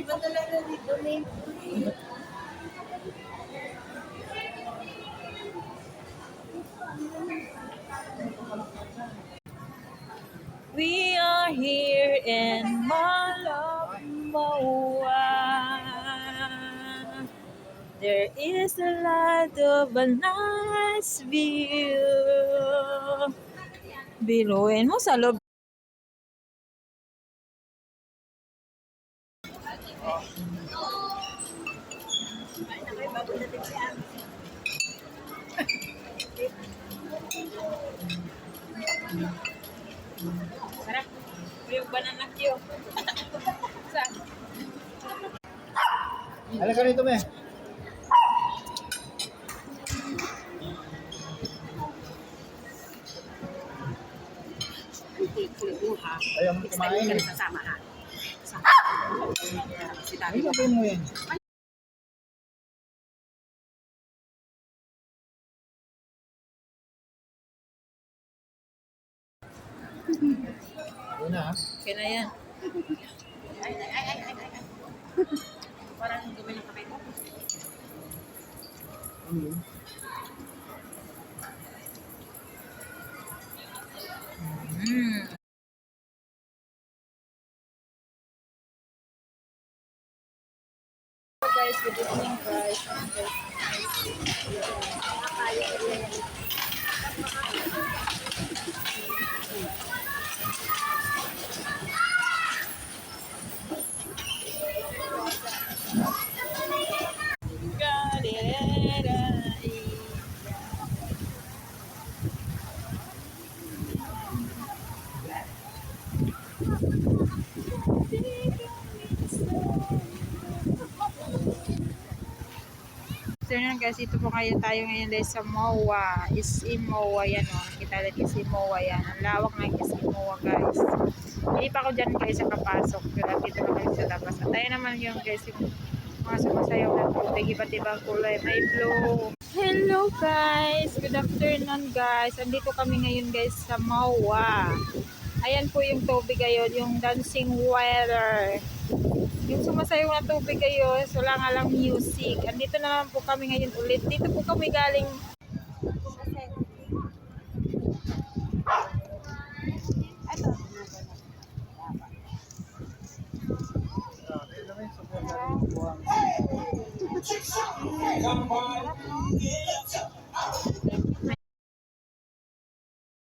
We are here in Malamawa. There is a lot of a nice view. Biruin mo sa loob. Sarap. Yung banana Q. Halika rito, me. Ayaw mo kumain. Sasama ha. Si Daddy. Ano mo yan? Yun na, ha? Okay na yan. Ay. Parang dumi ng kamay ko. Guys, good evening guys. Afternoon guys, ito po tayo ngayon guys sa MOA. MOA yan o. Nakita natin MOA yan. Ang lawak ng MOA guys. Hindi pa ako dyan guys sa kapasok. Pero dito na kayo sa labas. At tayo naman yung guys yung mga sumasayaw na tubig. Iba't ibang kulay. May blue. Hello guys! Good afternoon guys. Andito kami ngayon guys sa MOA. Ayan po yung tubig ngayon. Yung dancing water. Yung sumasayaw na tubig kayo, so lang alang music. Andito naman po kami ngayon ulit. Dito po kami galing